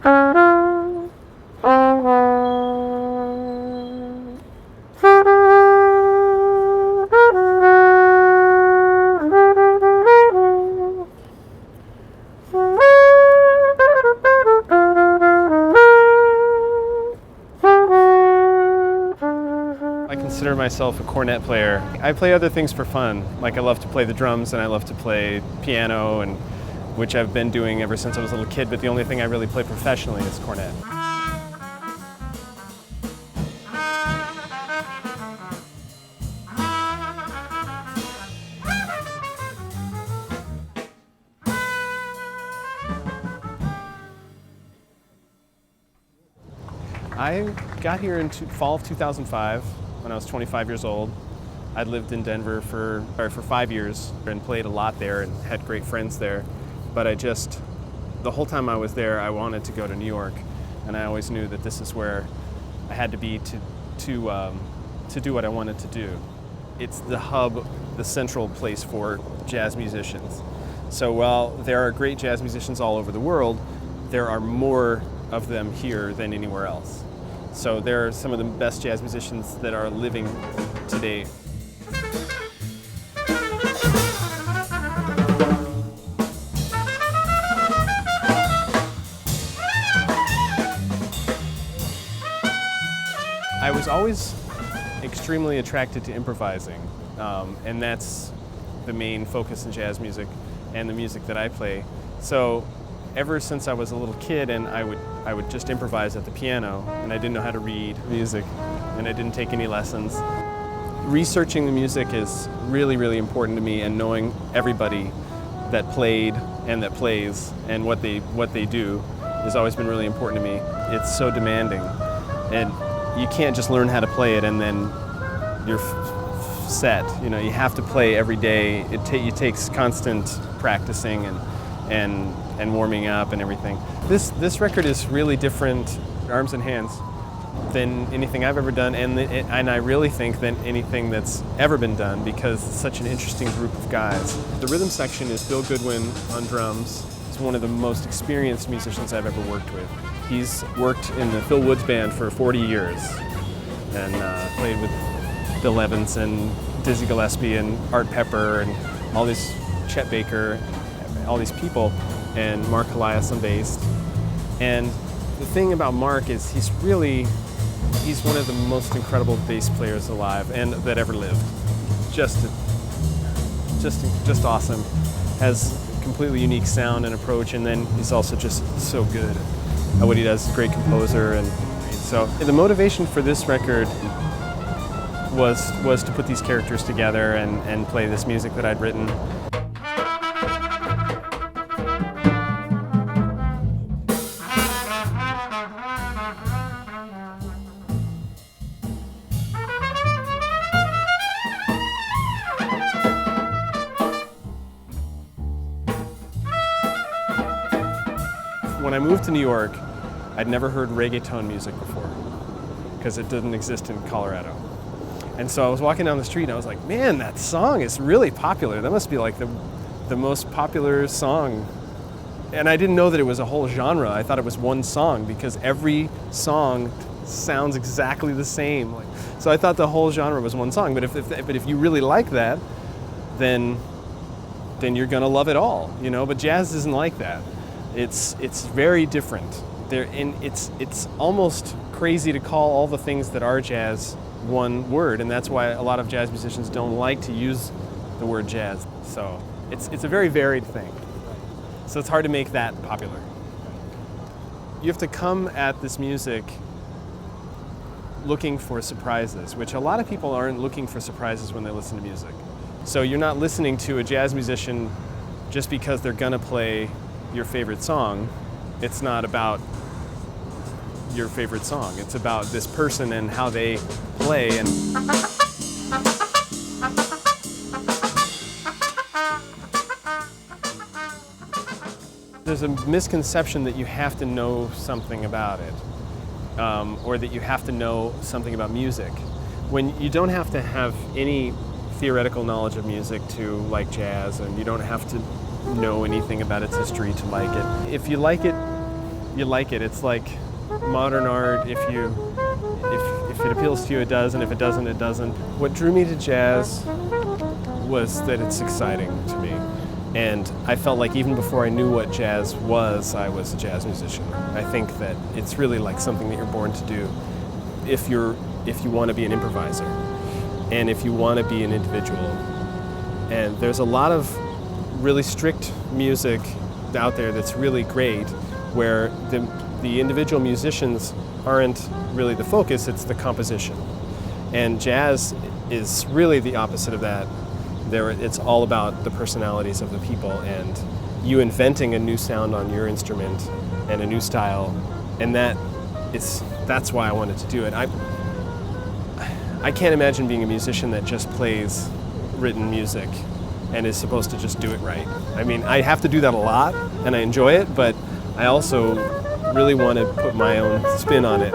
I consider myself a cornet player. I play other things for fun. Like I love to play the drums and I love to play piano, and which I've been doing ever since I was a little kid, but the only thing I really play professionally is cornet. I got here in fall of 2005 when I was 25 years old. I'd lived in Denver for 5 years and played a lot there and had great friends there. But the whole time I was there, I wanted to go to New York, and I always knew that this is where I had to be to do what I wanted to do. It's the hub, the central place for jazz musicians. So while there are great jazz musicians all over the world, there are more of them here than anywhere else. So there are some of the best jazz musicians that are living today. I was always extremely attracted to improvising, and that's the main focus in jazz music and the music that I play. So ever since I was a little kid, and I would just improvise at the piano, and I didn't know how to read music, and I didn't take any lessons. Researching the music is really, really important to me, and knowing everybody that played and that plays and what they do has always been really important to me. It's so demanding, and you can't just learn how to play it and then you're set. You know, you have to play every day. It takes constant practicing and warming up and everything. This record is really different, arms and hands, than anything I've ever done, and I really think than anything that's ever been done, because it's such an interesting group of guys. The rhythm section is Bill Goodwin on drums. He's one of the most experienced musicians I've ever worked with. He's worked in the Phil Woods band for 40 years and played with Bill Evans and Dizzy Gillespie and Art Pepper and all these, Chet Baker, all these people, and Mark Elias on bass. And the thing about Mark is he's one of the most incredible bass players alive and that ever lived. Just awesome. Has a completely unique sound and approach, and then he's also just so good at what he does. He's a great composer, and so the motivation for this record was to put these characters together and play this music that I'd written. When I moved to New York, I'd never heard reggaeton music before, because it didn't exist in Colorado. And so I was walking down the street and I was like, man, that song is really popular. That must be like the most popular song. And I didn't know that it was a whole genre. I thought it was one song, because every song sounds exactly the same. So I thought the whole genre was one song. But if you really like that, then you're gonna love it all, you know. But jazz isn't like that. It's very different. It's almost crazy to call all the things that are jazz one word, and that's why a lot of jazz musicians don't like to use the word jazz. So it's a very varied thing. So it's hard to make that popular. You have to come at this music looking for surprises, which a lot of people aren't looking for surprises when they listen to music. So you're not listening to a jazz musician just because they're gonna play your favorite song. It's not about your favorite song. It's about this person and how they play. And there's a misconception that you have to know something about it, or that you have to know something about music, when you don't have to have any theoretical knowledge of music to like jazz, and you don't have to know anything about its history to like it. If you like it, you like it. It's like modern art. If it appeals to you, it does, and if it doesn't, it doesn't. What drew me to jazz was that it's exciting to me. And I felt like even before I knew what jazz was, I was a jazz musician. I think that it's really like something that you're born to do if you want to be an improviser and if you want to be an individual. And there's a lot of really strict music out there that's really great, where the individual musicians aren't really the focus, it's the composition. And jazz is really the opposite of that. It's all about the personalities of the people and you inventing a new sound on your instrument and a new style, and that's why I wanted to do it. I can't imagine being a musician that just plays written music and is supposed to just do it right. I mean, I have to do that a lot and I enjoy it, but I also really want to put my own spin on it.